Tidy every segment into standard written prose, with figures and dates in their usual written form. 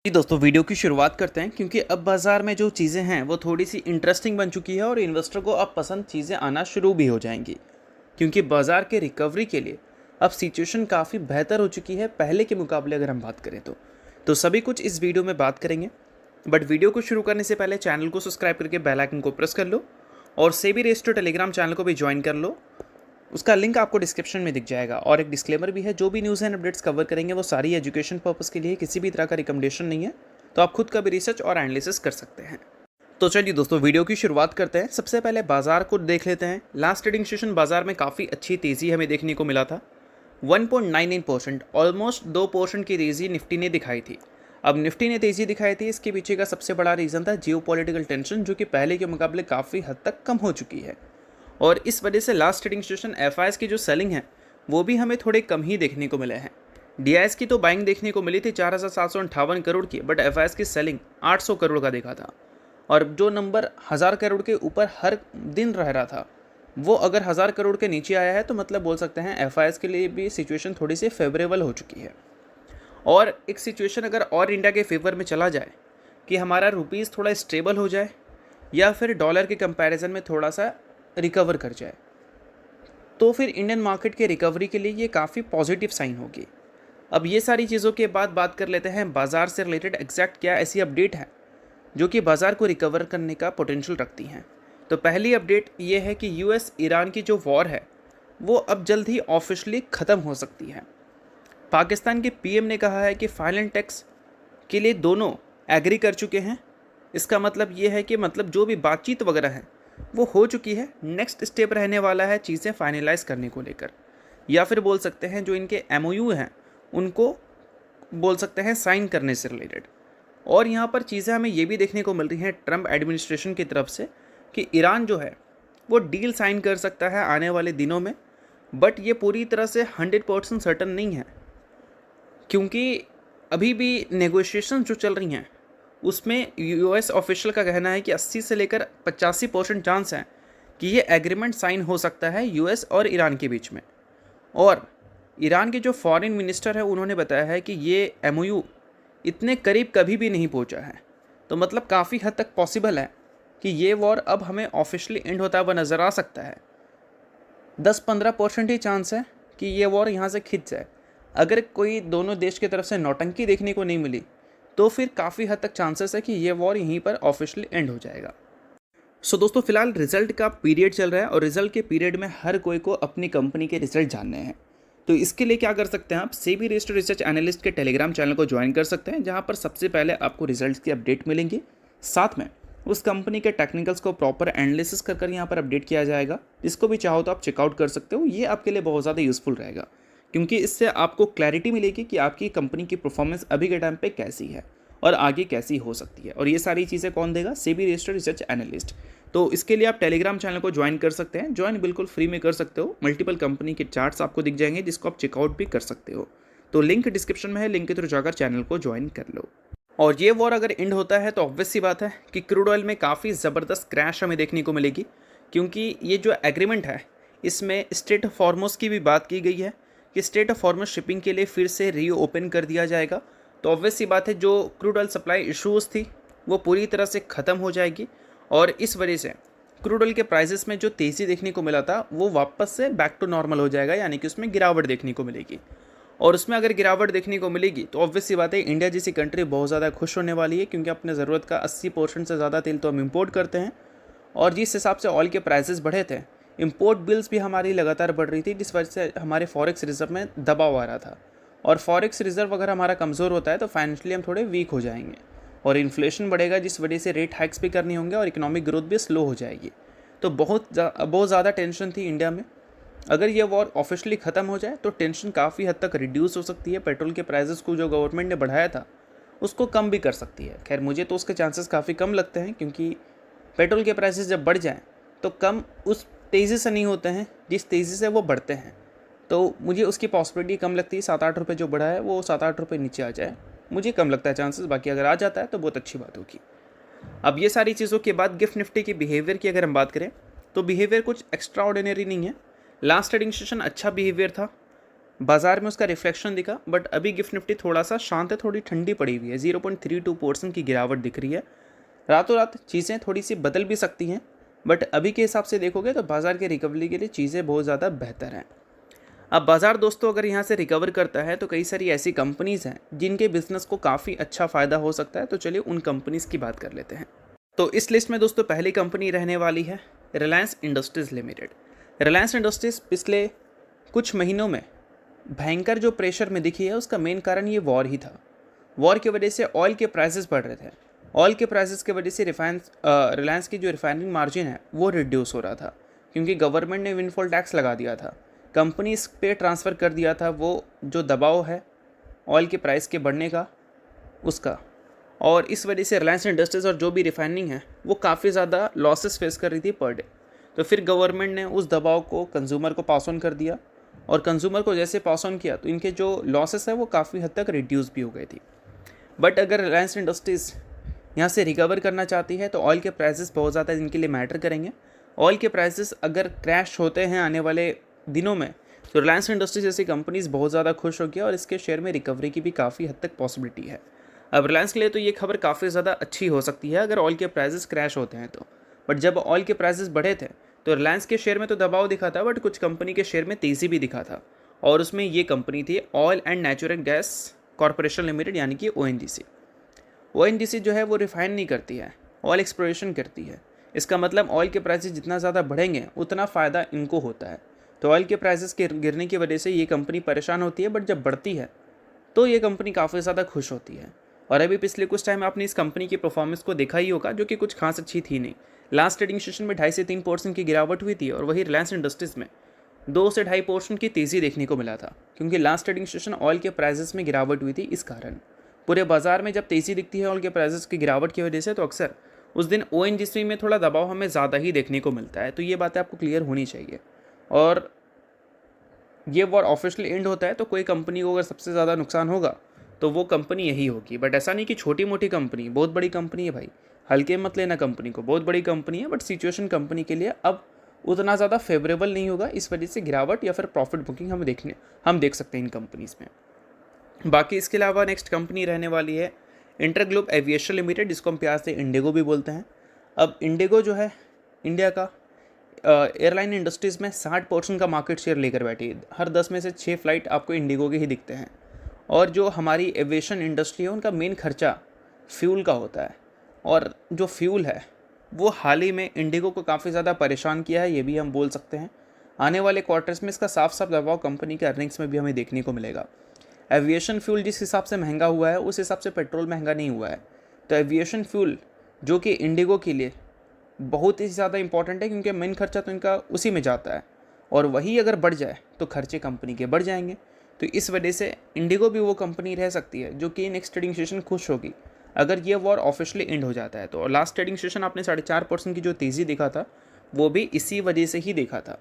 जी दोस्तों, वीडियो की शुरुआत करते हैं क्योंकि अब बाज़ार में जो चीज़ें हैं वो थोड़ी सी इंटरेस्टिंग बन चुकी है और इन्वेस्टर को अब पसंद चीज़ें आना शुरू भी हो जाएंगी क्योंकि बाज़ार के रिकवरी के लिए अब सिचुएशन काफ़ी बेहतर हो चुकी है पहले के मुकाबले अगर हम बात करें तो सभी कुछ इस वीडियो में बात करेंगे। बट वीडियो को शुरू करने से पहले चैनल को सब्सक्राइब करके बेल आइकन को प्रेस कर लो और सेबी रजिस्टर्ड टेलीग्राम चैनल को भी ज्वाइन कर लो। उसका लिंक आपको डिस्क्रिप्शन में दिख जाएगा। और एक डिस्क्लेमर भी है, जो भी न्यूज़ एंड अपडेट्स कवर करेंगे वो सारी एजुकेशन पर्पस के लिए, किसी भी तरह का रिकमेंडेशन नहीं है, तो आप खुद का भी रिसर्च और एनालिसिस कर सकते हैं। तो चलिए दोस्तों, वीडियो की शुरुआत करते हैं। सबसे पहले बाजार को देख लेते हैं। लास्ट ट्रेडिंग सेशन बाजार में काफ़ी अच्छी तेज़ी हमें देखने को मिला था। 1.99%, ऑलमोस्ट 2% की तेज़ी निफ्टी ने दिखाई थी। अब निफ्टी ने तेज़ी दिखाई थी, इसके पीछे का सबसे बड़ा रीज़न था जियोपॉलिटिकल टेंशन, जो कि पहले के मुकाबले काफ़ी हद तक कम हो चुकी है। और इस वजह से लास्ट ट्रेडिंग सेशन एफआईएस की जो सेलिंग है वो भी हमें थोड़े कम ही देखने को मिले हैं। डीआईएस की तो बाइंग देखने को मिली थी 4,758 करोड़ की, बट एफआईएस की सेलिंग 800 करोड़ का देखा था। और जो नंबर 1000 करोड़ के ऊपर हर दिन रह रहा था वो अगर 1000 करोड़ के नीचे आया है तो मतलब बोल सकते हैं एफआईएस के लिए भी सिचुएशन थोड़ी सी फेवरेबल हो चुकी है। और एक सिचुएशन अगर और इंडिया के फेवर में चला जाए कि हमारा रुपीज़ थोड़ा स्टेबल हो जाए या फिर डॉलर के कंपैरिजन में थोड़ा सा रिकवर कर जाए, तो फिर इंडियन मार्केट के रिकवरी के लिए ये काफ़ी पॉजिटिव साइन होगी। अब ये सारी चीज़ों के बाद बात कर लेते हैं बाज़ार से रिलेटेड एग्जैक्ट क्या ऐसी अपडेट है जो कि बाज़ार को रिकवर करने का पोटेंशियल रखती हैं। तो पहली अपडेट ये है कि यूएस ईरान की जो वॉर है वो अब जल्द ही ऑफिशियली ख़त्म हो सकती है। पाकिस्तान के पीएम ने कहा है कि फाइनल टैक्स के लिए दोनों एग्री कर चुके हैं। इसका मतलब ये है कि जो भी बातचीत वगैरह है वो हो चुकी है। नेक्स्ट स्टेप रहने वाला है चीज़ें फाइनलाइज करने को लेकर, या फिर बोल सकते हैं जो इनके एमओयू हैं उनको बोल सकते हैं साइन करने से रिलेटेड। और यहाँ पर चीज़ें हमें ये भी देखने को मिल रही हैं ट्रम्प एडमिनिस्ट्रेशन की तरफ से कि ईरान जो है वो डील साइन कर सकता है आने वाले दिनों में। बट ये पूरी तरह से 100% सर्टन नहीं है, क्योंकि अभी भी नेगोशिएशन जो चल रही हैं उसमें यूएस ऑफिशियल का कहना है कि 80 से लेकर 85% चांस है कि ये एग्रीमेंट साइन हो सकता है यूएस और ईरान के बीच में। और ईरान के जो फॉरेन मिनिस्टर है उन्होंने बताया है कि ये एमओयू इतने करीब कभी भी नहीं पहुंचा है। तो मतलब काफ़ी हद तक पॉसिबल है कि ये वॉर अब हमें ऑफिशियली एंड होता हुआ नज़र आ सकता है। 10-15% ही चांस है कि ये वॉर यहाँ से खिंच जाए। अगर कोई दोनों देश की तरफ से नौटंकी देखने को नहीं मिली तो फिर काफ़ी हद तक चांसेस है कि ये वॉर यहीं पर ऑफिशियली एंड हो जाएगा। सो दोस्तों, फिलहाल रिजल्ट का पीरियड चल रहा है और रिजल्ट के पीरियड में हर कोई को अपनी कंपनी के रिजल्ट जानने हैं। तो इसके लिए क्या कर सकते हैं, आप सेबी रजिस्टर्ड रिसर्च एनालिस्ट के टेलीग्राम चैनल को ज्वाइन कर सकते हैं, जहां पर सबसे पहले आपको रिजल्ट्स की अपडेट मिलेंगी। साथ में उस कंपनी के टेक्निकल्स को प्रॉपर एनालिसिस कर यहाँ पर अपडेट किया जाएगा। इसको भी चाहो तो आप चेकआउट कर सकते हो। ये आपके लिए बहुत ज़्यादा यूजफुल रहेगा, क्योंकि इससे आपको क्लैरिटी मिलेगी कि आपकी कंपनी की परफॉर्मेंस अभी के टाइम पे कैसी है और आगे कैसी हो सकती है। और ये सारी चीज़ें कौन देगा, सेबी रजिस्टर्ड रिसर्च एनालिस्ट। तो इसके लिए आप टेलीग्राम चैनल को ज्वाइन कर सकते हैं। ज्वाइन बिल्कुल फ्री में कर सकते हो। मल्टीपल कंपनी के चार्ट्स आपको दिख जाएंगे जिसको आप चेकआउट भी कर सकते हो। तो लिंक डिस्क्रिप्शन में है, लिंक के थ्रू जाकर चैनल को ज्वाइन कर लो। और ये वॉर अगर एंड होता है तो ऑब्वियस सी बात है कि क्रूड ऑयल में काफ़ी ज़बरदस्त क्रैश हमें देखने को मिलेगी, क्योंकि ये जो एग्रीमेंट है इसमें स्ट्रेट ऑफ हॉर्मुज़ की भी बात की गई है कि स्ट्रेट ऑफ हॉर्मुज़ शिपिंग के लिए फिर से रीओपन कर दिया जाएगा। तो ऑब्वियस सी बात है जो क्रूड ऑयल सप्लाई इशूज़ थी वो पूरी तरह से ख़त्म हो जाएगी। और इस वजह से क्रूड ऑयल के प्राइसेस में जो तेज़ी देखने को मिला था वो वापस से बैक टू नॉर्मल हो जाएगा, यानी कि उसमें गिरावट देखने को मिलेगी। और उसमें अगर गिरावट देखने को मिलेगी तो ऑब्वियस सी बात है इंडिया जैसी कंट्री बहुत ज़्यादा खुश होने वाली है, क्योंकि अपने ज़रूरत का 80% से ज़्यादा तेल तो हम इंपोर्ट करते हैं। और जिस हिसाब से ऑयल के प्राइसेस बढ़े थे, इंपोर्ट बिल्स भी हमारी लगातार बढ़ रही थी, जिस वजह से हमारे फॉरेक्स रिजर्व में दबाव आ रहा था। और फॉरेक्स रिजर्व अगर हमारा कमज़ोर होता है तो फाइनेंशियली हम थोड़े वीक हो जाएंगे और इन्फ्लेशन बढ़ेगा, जिस वजह से रेट हाइक्स भी करनी होंगे और इकोनॉमिक ग्रोथ भी स्लो हो जाएगी। तो बहुत ज़्यादा टेंशन थी इंडिया में। अगर ये वॉर ऑफिशियली ख़त्म हो जाए तो टेंशन काफ़ी हद तक रिड्यूस हो सकती है। पेट्रोल के प्राइसेस को जो गवर्नमेंट ने बढ़ाया था उसको कम भी कर सकती है। खैर मुझे तो उसके चांसेस काफ़ी कम लगते हैं, क्योंकि पेट्रोल के प्राइसेस जब बढ़ जाएँ तो कम उस तेज़ी से नहीं होते हैं जिस तेज़ी से वो बढ़ते हैं। तो मुझे उसकी पॉसिबिलिटी कम लगती है। 7-8 रुपये जो बढ़ा है वो 7-8 रुपये नीचे आ जाए, मुझे कम लगता है चांसेस। बाकी अगर आ जाता है तो बहुत अच्छी बात होगी। अब ये सारी चीज़ों के बाद गिफ्ट निफ्टी के बिहेवियर की अगर हम बात करें तो बिहेवियर कुछ एक्स्ट्रा ऑर्डिनरी नहीं है। लास्ट ट्रेडिंग सेशन अच्छा बिहेवियर था। बाजार में उसका रिफ्लेक्शन दिखा, बट अभी गिफ्ट निफ्टी थोड़ा सा शांत है, थोड़ी ठंडी पड़ी हुई है, 0.32% की गिरावट दिख रही है। रातों रात चीज़ें थोड़ी सी बदल भी सकती हैं, बट अभी के हिसाब से देखोगे तो बाज़ार की रिकवरी के लिए चीज़ें बहुत ज़्यादा बेहतर हैं। अब बाज़ार दोस्तों अगर यहाँ से रिकवर करता है तो कई सारी ऐसी कंपनीज़ हैं जिनके बिजनेस को काफ़ी अच्छा फ़ायदा हो सकता है, तो चलिए उन कंपनीज़ की बात कर लेते हैं। तो इस लिस्ट में दोस्तों पहली कंपनी रहने वाली है Reliance industries limited. Reliance industries पिछले कुछ महीनों में भयंकर जो प्रेशर में दिखी है उसका मेन कारण ये वॉर ही था। वॉर की वजह से ऑयल के प्राइसेस बढ़ रहे थे। ऑयल के प्राइसेस की वजह से रिलायंस की जो रिफाइनिंग मार्जिन है वो रिड्यूस हो रहा था, क्योंकि गवर्नमेंट ने विंडफॉल टैक्स लगा दिया था, कंपनीज पे ट्रांसफ़र कर दिया था वो जो दबाव है ऑयल के प्राइस के बढ़ने का उसका। और इस वजह से रिलायंस इंडस्ट्रीज़ और जो भी रिफाइनिंग है वो काफ़ी ज़्यादा लॉसेस फेस कर रही थी पर डे। तो फिर गवर्नमेंट ने उस दबाव को कंज्यूमर को पास ऑन कर दिया, और कंज्यूमर को जैसे पास ऑन किया तो इनके जो लॉसेस है वो काफ़ी हद तक रिड्यूस भी हो गई थी। बट अगर रिलायंस इंडस्ट्रीज़ यहाँ से रिकवर करना चाहती है तो ऑयल के प्राइसेस बहुत ज़्यादा इनके लिए मैटर करेंगे। ऑयल के प्राइसेस अगर क्रैश होते हैं आने वाले दिनों में तो रिलायंस इंडस्ट्रीज जैसी कंपनीज बहुत ज़्यादा खुश होगी और इसके शेयर में रिकवरी की भी काफ़ी हद तक पॉसिबिलिटी है। अब रिलायंस के लिए तो ये खबर काफ़ी ज़्यादा अच्छी हो सकती है अगर ऑयल के प्राइसेस क्रैश होते हैं तो। बट जब ऑयल के प्राइसेस बढ़े थे तो रिलायंस के शेयर में तो दबाव दिखा था, बट कुछ कंपनी के शेयर में तेज़ी भी दिखा था, और उसमें ये कंपनी थी oil and natural gas corporation limited यानी कि ONGC। ONGC जो है वो रिफाइन नहीं करती है, ऑयल एक्सप्लोरेशन करती है। इसका मतलब ऑयल के प्राइसेस जितना ज़्यादा बढ़ेंगे उतना फ़ायदा इनको होता है। तो ऑयल के प्राइसेस के गिरने की वजह से ये कंपनी परेशान होती है, बट जब बढ़ती है तो ये कंपनी काफ़ी ज़्यादा खुश होती है। और अभी पिछले कुछ टाइम आपने इस कंपनी की परफॉर्मेंस को देखा ही होगा, जो कि कुछ खास अच्छी थी नहीं। लास्ट ट्रेडिंग सेशन में 2.5 से 3% की गिरावट हुई थी, और वही रिलायंस इंडस्ट्रीज़ में 2 से 2.5% की तेज़ी देखने को मिला था, क्योंकि लास्ट ट्रेडिंग सेशन ऑयल के प्राइसेस में गिरावट हुई थी। इस कारण पूरे बाजार में जब तेज़ी दिखती है ऑयल के प्राइसेस की गिरावट की वजह से, तो अक्सर उस दिन ONGC में थोड़ा दबाव हमें ज़्यादा ही देखने को मिलता है। तो ये बातें आपको क्लियर होनी चाहिए। और ये वॉर ऑफिशियली एंड होता है तो कोई कंपनी को अगर सबसे ज़्यादा नुकसान होगा तो वो कंपनी यही होगी। बट ऐसा नहीं कि छोटी मोटी कंपनी, बहुत बड़ी कंपनी है भाई, हल्के मत लेना कंपनी को, बहुत बड़ी कंपनी है। बट सिचुएशन कंपनी के लिए अब उतना ज़्यादा फेवरेबल नहीं होगा, इस वजह से गिरावट या फिर प्रॉफिट बुकिंग हम देख सकते हैं इन कंपनीज़ में। बाकी इसके अलावा नेक्स्ट कंपनी रहने वाली है इंटरग्लोब एविएशन लिमिटेड, जिसको हम प्यार से इंडिगो भी बोलते हैं। अब इंडिगो जो है इंडिया का एयरलाइन इंडस्ट्रीज़ में 60% का मार्केट शेयर लेकर बैठी है। हर 10 में से 6 फ्लाइट आपको इंडिगो के ही दिखते हैं। और जो हमारी एविएशन इंडस्ट्री है उनका मेन खर्चा फ्यूल का होता है, और जो फ्यूल है वो हाल ही में इंडिगो को काफ़ी ज़्यादा परेशान किया है, ये भी हम बोल सकते हैं। आने वाले क्वार्टर्स में इसका साफ साफ दबाव कंपनी के अर्निंग्स में भी हमें देखने को मिलेगा। एविएशन फ्यूल जिस हिसाब से महंगा हुआ है उस हिसाब से पेट्रोल महंगा नहीं हुआ है। तो एविएशन फ्यूल जो कि इंडिगो के लिए बहुत ही ज़्यादा इंपॉर्टेंट है, क्योंकि मेन खर्चा तो इनका उसी में जाता है, और वही अगर बढ़ जाए तो खर्चे कंपनी के बढ़ जाएंगे। तो इस वजह से इंडिगो भी वो कंपनी रह सकती है जो कि नेक्स्ट ट्रेडिंग सेशन खुश होगी अगर ये वॉर ऑफिशियली एंड हो जाता है। तो लास्ट ट्रेडिंग सेशन आपने 4.5% की जो तेज़ी देखा था वो भी इसी वजह से ही देखा था।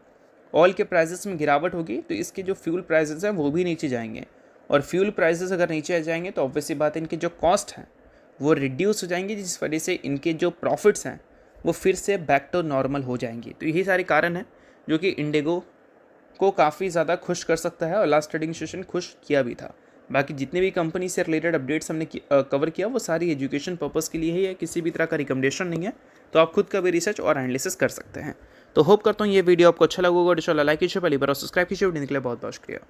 ऑयल के प्राइसेस में गिरावट होगी तो इसके जो फ्यूल प्राइसेस हैं वो भी नीचे जाएंगे, और फ्यूल प्राइसेस अगर नीचे आ जाएंगे तो ऑब्वियसली बात है इनके जो कॉस्ट हैं वो रिड्यूस हो जाएंगे, जिस वजह से इनके जो प्रॉफिट्स हैं वो फिर से बैक टू नॉर्मल हो जाएंगी। तो यही सारे कारण हैं जो कि इंडिगो को काफ़ी ज़्यादा खुश कर सकता है, और लास्ट ट्रेडिंग सेशन खुश किया भी था। बाकी जितने भी कंपनी से रिलेटेड अपडेट्स हमने कवर किया वो सारी एजुकेशन पर्पज़ के लिए ही है, किसी भी तरह का रिकमेंडेशन नहीं है। तो आप खुद का भी रिसर्च और एनालिसिस कर सकते हैं। तो होप करता हूँ ये वीडियो आपको अच्छा लगा होगा। इंशाल्लाह लाइक कीजिए, पहली बार सब्सक्राइब कीजिए। वीडियो के लिए बहुत बहुत शुक्रिया।